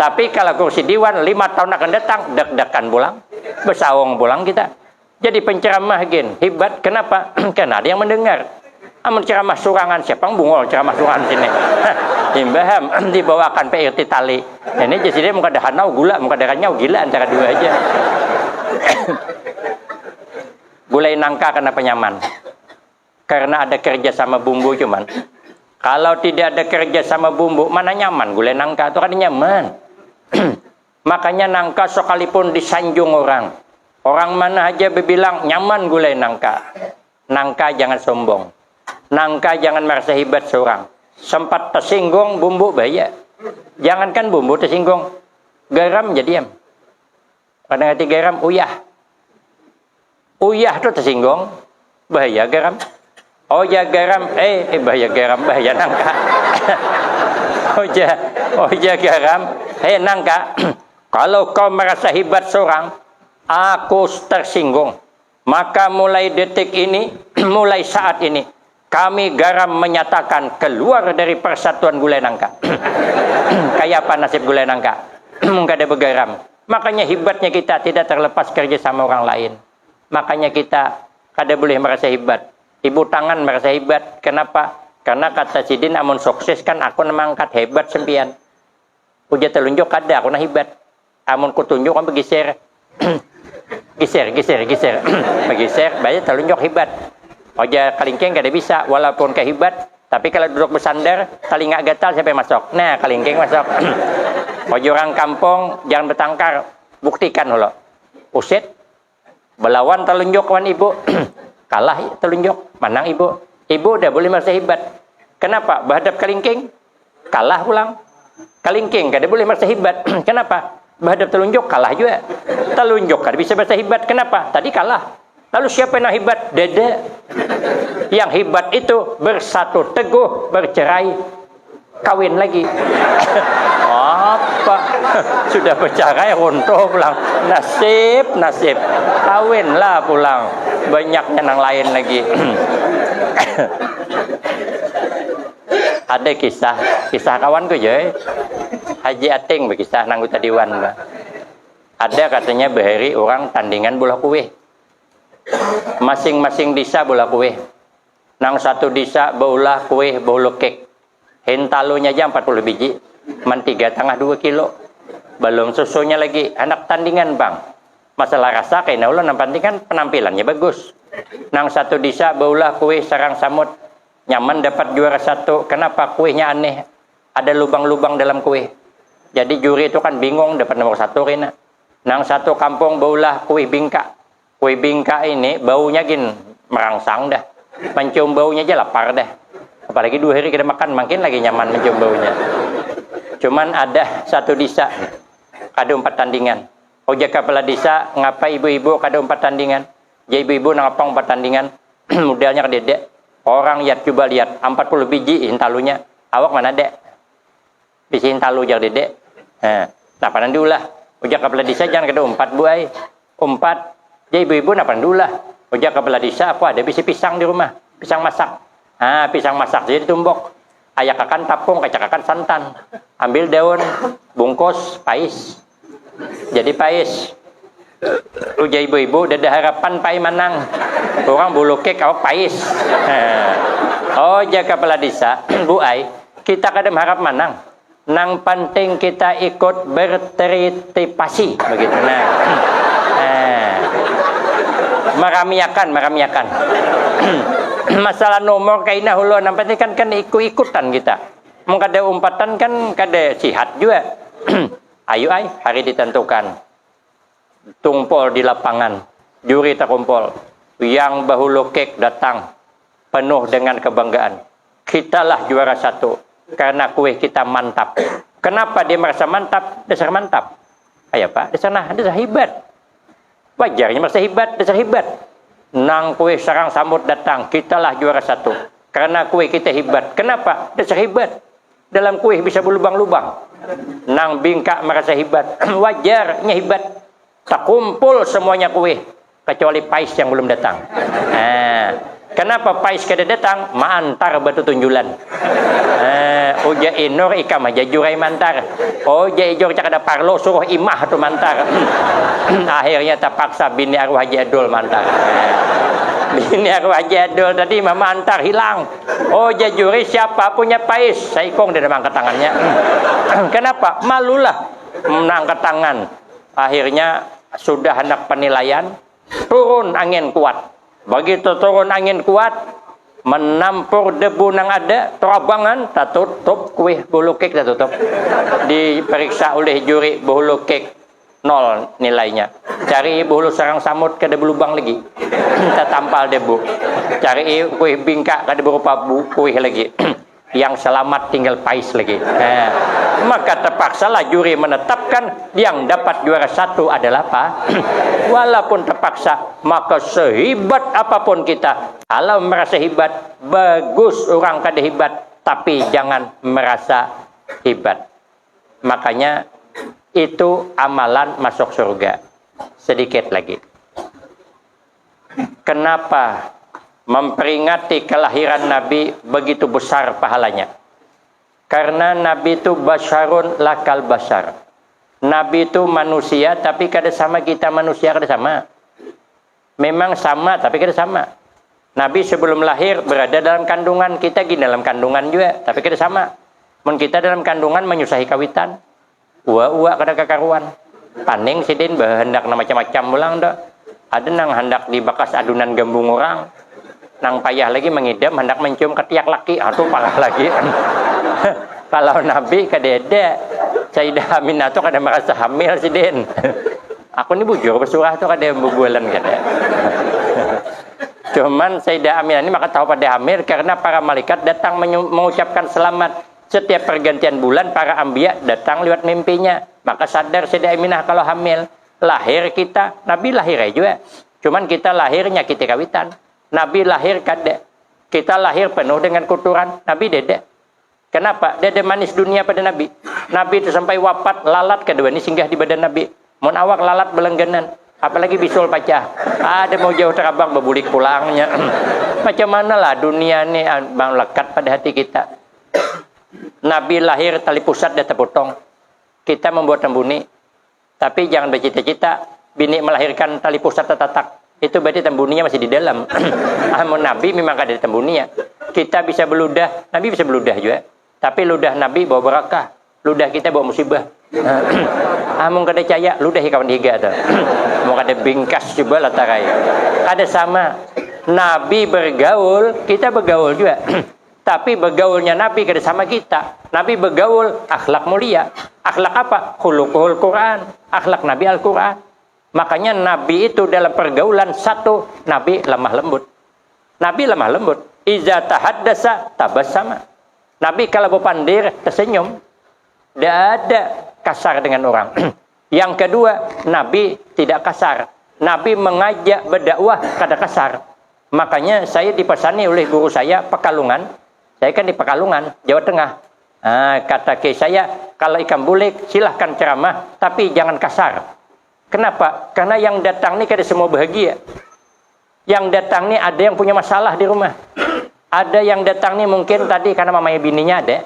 Tapi kalau kursi dewan 5 tahun akan datang, deg-degan pulang, bersaung pulang kita. Jadi penceramah gin hebat. Kenapa? Karena ada yang mendengar. Amun ceramah surangan siapa yang bungol ceramah surangan sini? Imbaham dibawakan PRT tali. Ini jadi dia muka dahanau gula, muka darahnya gila antara dua aja. Gulai nangka kena penyaman. Karena ada kerja sama bumbu cuman. Kalau tidak ada kerja sama bumbu, mana nyaman gulai nangka itu kan nyaman. Makanya nangka sekalipun disanjung orang mana aja berbilang nyaman gulai nangka. Nangka jangan sombong. Nangka jangan merasa hebat seorang. Sempat tersinggung bumbu bahaya. Jangankan bumbu tersinggung, garam jadi diam. Pada hati garam uyah. Uyah itu tersinggung, bahaya garam. Oh ya garam, bahaya garam, bahaya nangka. oh ya garam, nangka. Kalau kau merasa hebat seorang, aku tersinggung. Maka mulai detik ini, mulai saat ini, kami garam menyatakan keluar dari persatuan gulai nangka. Kayak apa nasib gulai nangka? Nggak ada bergaram. Makanya hebatnya kita tidak terlepas kerja sama orang lain. Makanya kita kada boleh merasa hebat. Ibu tangan merasa hebat. Kenapa? Karena kata Sidin amun sukses kan aku mengangkat hebat sempian. Uja telunjuk kada aku na hebat. Amun ku tunjuk kan bergeser. geser. Bergeser, banyak telunjuk hebat. Oja kalingking kada bisa walaupun kehebat, tapi kalau duduk bersandar telinga gatal sampai masuk. Nah, kalingking masuk. Oja orang kampung jangan bertangkar, buktikan lo. Usit belawan telunjuk kawan ibu. Kalah telunjuk, menang ibu. Ibu udah boleh merasa hebat. Kenapa? Berhadap kalingking, kalah pulang. Kalingking kada boleh merasa hebat. Kenapa? Berhadap telunjuk, kalah juga. Telunjuk kada bisa merasa hebat. Kenapa? Tadi kalah. Lalu siapa yang hebat? Dede. Yang hebat itu bersatu teguh, bercerai, kawin lagi. Apa? Sudah bercerai, runtuh pulang. Nasib. Kawinlah pulang. Banyaknya yang lain lagi. Ada kisah kawanku je. Haji Ating berkisah nanggota Dewan. Ada katanya behari orang tandingan bola kue. Masing-masing desa bola kue. Nang satu desa baulah kue baulah kek. Hentalunya aja 40 biji. Man 3,5 2 kilo. Belum susunya lagi. Anak tandingan bang. Masalah rasa kayaknya ulah nampantingan penampilannya bagus. Nang satu desa baulah kue sarang samut. Nyaman dapat juara 1. Kenapa? Kuenya aneh. Ada lubang-lubang dalam kue. Jadi juri itu kan bingung dapat nomor 1 kena. Nang satu kampung baulah kue bingka. Kue bingka ini baunya gin merangsang dah. Mencium baunya aja lapar dah. Apalagi 2 hari kita makan makin lagi nyaman mencium baunya. Cuman ada satu desa ada 4 tandingan. Ojek kepala desa ngapa ibu-ibu kada 4 tandingan. Jadi ibu-ibu ngapang 4 tandingan. Modelnya kedede. Orang coba lihat 40 biji hintalunya. Awak mana dek? Bisi hintalu jar dedek. Nah panan diulah. Ojek kepala desa jangan kada 4 buai. 4. Jadi ibu-ibu napan dulah. Ojek kepala desa apa ada bisi pisang di rumah. Pisang masak. Pisang masak jadi tumbok. Ayak akan tapung, kacak akan santan. Ambil daun, bungkus, pais. Jadi pais. Uja ibu-ibu ada harapan pai manang. Orang bulu kek awak pais. Ojek kepala desa, Bu Ai, kita kadang harap manang. Nang penting kita ikut berteripasi begitu. Meramiakan. Masalah nomor kainah hulu nampak ini kan ikut-ikutan kita. Mengkada umpatan kan kada sihat juga. Ayo hari ditentukan. Tumpul di lapangan. Juri terkumpul. Yang bahulu kek datang penuh dengan kebanggaan. Kitalah juara 1 karena kue kita mantap. Kenapa dia merasa mantap? Dasar mantap. Ayo Pak, dasar hebat. Wajarnya merasa hebat, dasar hebat. Nang kue sarang sambut datang, kitalah juara 1 karena kue kita hebat. Kenapa? Dasar hebat. Dalam kue bisa berlubang-lubang. Nang bingka merasa hebat. Wajarnya hebat. Tak kumpul semuanya kue kecuali pais yang belum datang. Kenapa pais kada datang? Mantar batu tunjulan. Uja inur ikam aja jurai mantar. Uja ijor cak ada parlo suruh imah tu mantar. Akhirnya terpaksa bini arwah Haji Adul mantar. Bini arwah Haji Adul tadi mama antar hilang. Uja juri siapa punya pais? Saikong dia angkat tangannya. Kenapa? Malulah mengangkat tangan. Akhirnya sudah hendak penilaian, turun angin kuat. Begitu turun angin kuat, menampur debu nang ada terabangan tak tutup kuih bolu kek tak tutup, diperiksa oleh juri bolu kek 0 nilainya, cari bolu sarang samut kada berlubang lagi tak tampal debu, cari kuih bingkak kada berupa kuih lagi yang selamat tinggal pais lagi. Nah, maka terpaksalah juri menetapkan yang dapat juara 1 adalah apa? Walaupun terpaksa, maka sehebat apapun kita, kalau merasa hebat, bagus orang kada hebat, tapi jangan merasa hebat. Makanya itu amalan masuk surga. Sedikit lagi. Kenapa memperingati kelahiran Nabi begitu besar pahalanya? Karena Nabi itu basyarun lakal basyar. Nabi itu manusia tapi kada sama kita manusia, kada sama. Memang sama tapi kada sama. Nabi sebelum lahir berada dalam kandungan, kita gini dalam kandungan juga tapi kada sama. Mun kita dalam kandungan menyusahi kawitan. Ua kada kakaruan. Paning sidin bahendak macam-macam ulang dah. Ada nang hendak dibakas adunan gembung orang. Nang payah lagi mengidam hendak mencium ketiak laki, atau parah lagi. Kalau Nabi kadeda, Sayyidah Aminah tuh kada merasa hamil sidin. Aku ni bujur bersurah tuh kada bubulan kada. Cuman Sayyidah Aminah ini maka tahu pada hamil karena para malaikat datang mengucapkan selamat setiap pergantian bulan. Para anbiya datang lewat mimpinya, maka sadar Sayyidah Aminah kalau hamil. Lahir kita, Nabi lahir aja. Cuman kita lahirnya kita kawitan. Nabi lahir kada. Kita lahir penuh dengan kotoran. Nabi dede. Kenapa? Dede manis dunia pada Nabi. Nabi itu sampai wafat lalat kedua ini singgah di badan Nabi. Mun awak lalat belengganan. Apalagi bisul pacah. Ada mau jauh terabang bebulik pulangnya. Macam mana lah dunia ini bang lekat pada hati kita. Nabi lahir tali pusat dia terpotong. Kita membuat tembuni. Tapi jangan bercita-cita bini melahirkan tali pusat tertatak. Itu berarti tembuninya masih di dalam. Amun Nabi memang ada tembuninya. Kita bisa beludah, Nabi bisa beludah juga. Tapi ludah Nabi bawa berkah, ludah kita bawa musibah. Amun kada caya, ludah kawan higa tuh. Mau kada bingkas coba latarai. Kada sama. Nabi bergaul, kita bergaul juga. Tapi bergaulnya Nabi kada sama kita. Nabi bergaul akhlak mulia. Akhlak apa? Khuluqul Quran. Akhlak Nabi Al-Quran. Makanya Nabi itu dalam pergaulan satu, Nabi lemah lembut. Nabi lemah lembut. Iza tahaddasa tabassama. Nabi kalau berpandir tersenyum. Tidak ada kasar dengan orang. Yang kedua, Nabi tidak kasar. Nabi mengajak berdakwah kada kasar. Makanya saya dipesani oleh guru saya Pekalungan. Saya kan di Pekalungan, Jawa Tengah. Kata ke saya, kalau ikan bulik silahkan ceramah, tapi jangan kasar. Kenapa? Karena yang datang ini kada semua bahagia. Yang datang ini ada yang punya masalah di rumah. Ada yang datang ini mungkin tadi karena mamanya bininya ada.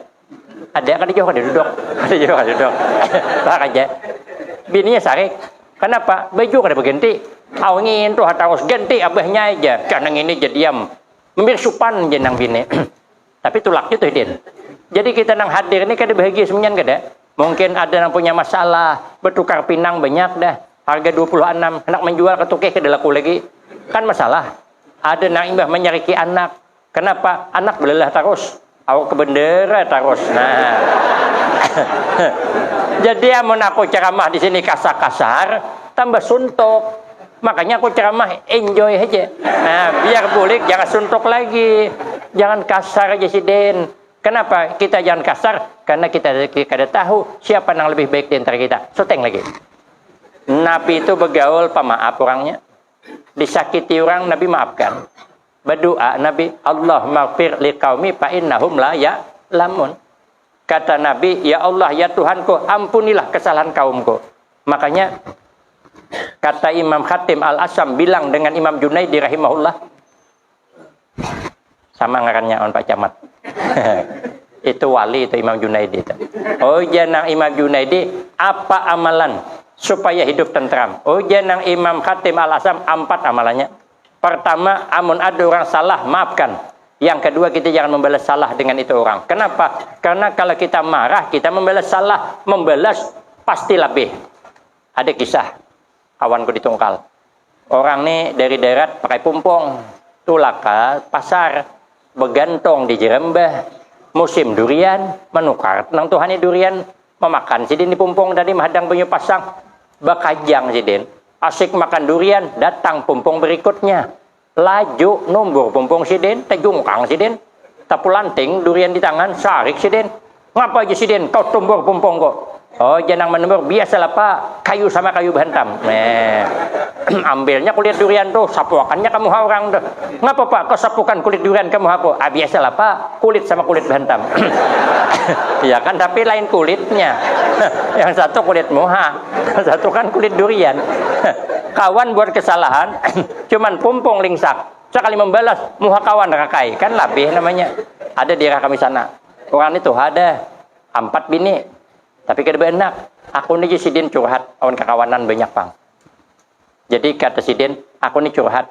Ada kada jauh kada duduk. Ada jauh kada duduk. Lah aja. Bininya sarik. Kenapa? Baju kada berganti. Awangin tuh harus ganti abahnya aja. Karena ini jadi diam. Memirsupan jenang bini. Tapi tulaknya tuh din. Jadi kita nang hadir ini kada bahagia semuanya kada. Mungkin ada yang punya masalah, bertukar pinang banyak dah. Harga 26, hendak menjual ke tukik kada laku lagi. Kan masalah. Ada nang imbah menyariki anak. Kenapa? Anak belelah terus. Awak ke bendera terus. Nah. Jadi amun aku ceramah di sini kasar-kasar, tambah suntuk. Makanya aku ceramah enjoy aja. Nah, biar boleh jangan suntuk lagi. Jangan kasar aja sidin. Kenapa kita jangan kasar? Karena kita kada tahu siapa yang lebih baik di antara kita. Soteng lagi. Nabi itu bergaul pemaaf orangnya. Disakiti orang Nabi maafkan. Berdoa Nabi, Allah maghfir liqaumi fa innahum la ya'lamun. Kata Nabi, ya Allah ya Tuhanku, ampunilah kesalahan kaumku. Makanya kata Imam Khatim Al-Asam bilang dengan Imam Junaidi rahimahullah. Sama ngarannya on Pak Camat. Itu wali itu Imam Junaidi itu. Oh janang Imam Junaidi apa amalan supaya hidup tentram? Oh janang Imam Khatim Al-Asam 4 amalannya. Pertama, amun ada orang salah maafkan. Yang kedua, kita jangan membalas salah dengan itu orang. Kenapa? Karena kalau kita marah, kita membalas salah, membalas pasti lebih. Ada kisah kawanku di Tungkal. Orang nih dari darat pakai pumpung, tulak ke pasar. begantong di jerembah, musim durian, menukar nang Tuhani durian, memakan sidin di pumpung tadi mahadang banyu pasang, bakajang sidin, asik makan durian, datang pumpung berikutnya, laju numbur pumpung sidin, tejungkang sidin, tapu lanting durian di tangan, sarik sidin, ngapa aja sidin, kau tumbur pumpung kok? Oh, jangan menembur, biasalah Pak, kayu sama kayu berhantam. Ambilnya kulit durian tuh, sapuakannya kamu orang tuh. Ngapa Pak, kau sapukan kulit durian kamu aku? Ah, biasalah Pak, kulit sama kulit berhantam. Ya kan, tapi lain kulitnya. Yang satu kulit moha, yang satu kan kulit durian. Kawan buat kesalahan, cuman pumpung lingsak. Sekali membalas, muha kawan rakai. Kan labih namanya. Ada di daerah kami sana. Orang itu ada 4 bini. Tapi kada benak, aku ni sidin curhat, awan kekawanan banyak pang. Jadi kata sidin, aku ni curhat.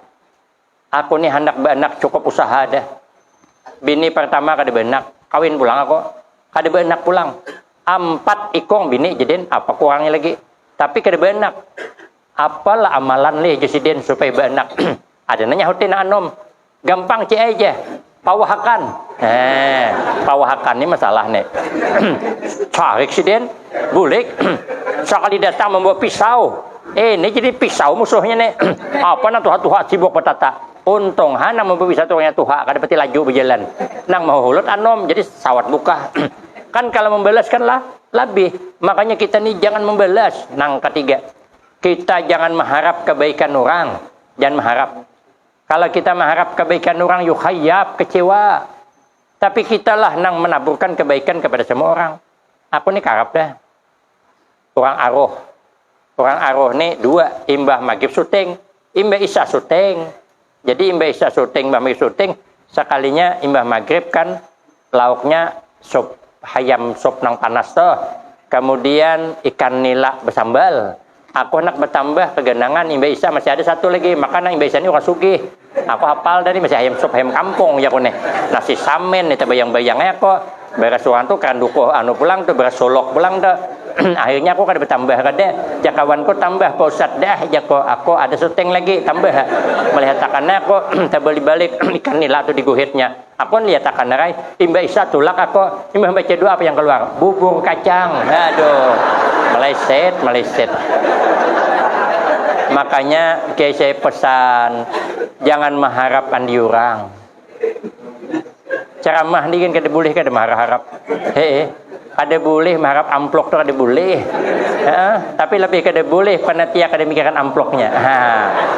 Aku ni hendak benak cukup usaha dah. Bini pertama kada benak, kawin pulang aku. Kada benak pulang. 4 ikong bini jadin, apa kurangnya lagi. Tapi kada benak. Apalah amalan leh sidin supaya benak. Ada nanya hutin anom. Gampang cie aja. Pawahakan. Pawahakan ini masalah nih. Tarik sidin, bulik. Sekali datang membawa pisau. Ini jadi pisau musuhnya nih. Apa nak tuha-tuha sibuk petata. Untung nang membawa pisau tuhnya tuha, kada pati laju berjalan. Nang mau hulut anom, jadi sawat buka. Kan kalau membalas kan lah lebih. Makanya kita nih jangan membalas. Nang ketiga, kita jangan mengharap kebaikan orang. Jangan mengharap. Kalau kita mengharap kebaikan orang, yukhayab, kecewa. Tapi kitalah nang menaburkan kebaikan kepada semua orang. Aku ni karap dah. Orang aroh. Orang aroh ni 2. Imbah maghrib syuting. Imbah isya syuting. Jadi imbah isya syuting, imbah maghrib syuting. Sekalinya imbah maghrib kan lauknya sup hayam sup nang panas toh. Kemudian ikan nila bersambal. Aku nak bertambah kegenangan imbah isya masih ada 1 lagi. Makanan imbah isya ni orang sugih. Aku hafal dari masih ayam sup ayam kampung ya kone. Nasi samen itu bayang-bayangnya aku. Beres orang tu kan dukuh anu pulang tu beres solok pulang tu. Akhirnya aku kada bertambah kada. Jakawanku tambah Pak Ustaz dah jako aku ada syuting lagi tambah. Melihat takannya aku terbalik-balik ikan nila tu diguhitnya. Aku lihat takan rai imbah isya tulak aku. Imbah baca doa apa yang keluar? Bubur kacang. Aduh. Meleset. Makanya kayak saya pesan, jangan mengharapkan di orang. Ceramah ni kan kada boleh kada mengharap. Kada boleh mengharap amplok tu kada boleh. Tapi lebih kada boleh panitia kada mikirkan amploknya.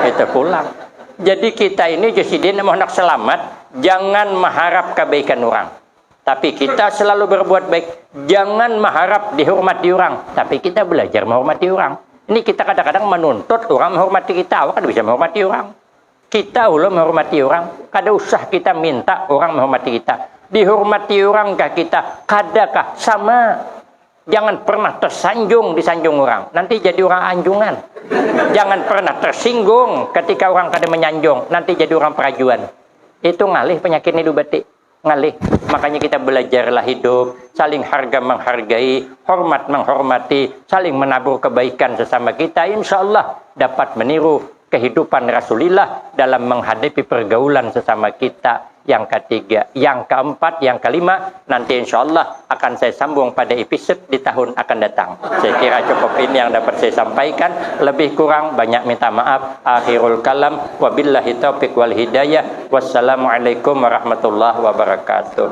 Itu pulang. Jadi kita ini jasidin mau nak selamat, jangan mengharap kebaikan orang. Tapi kita selalu berbuat baik. Jangan mengharap dihormati orang. Tapi kita belajar menghormati orang. Ini kita kadang-kadang menuntut orang menghormati kita. Awak kada bisa menghormati orang. Kita ulun menghormati orang. Kada usah kita minta orang menghormati kita. Dihormati orangkah kita? Kadakah? Sama. Jangan pernah tersanjung disanjung orang. Nanti jadi orang anjungan. Jangan pernah tersinggung ketika orang kada menyanjung. Nanti jadi orang perajuan. Itu ngalih penyakit ini batik. Ngalih. Makanya kita belajarlah hidup, saling harga menghargai, hormat menghormati, saling menabur kebaikan sesama kita. Insya Allah dapat meniru kehidupan Rasulullah dalam menghadapi pergaulan sesama kita. Yang ketiga, yang keempat, yang kelima, nanti insya Allah akan saya sambung pada episode di tahun akan datang. Saya kira cukup ini yang dapat saya sampaikan. Lebih kurang banyak minta maaf. Akhirul kalam. Wabillahi taufiq wal hidayah. Wassalamualaikum warahmatullahi wabarakatuh.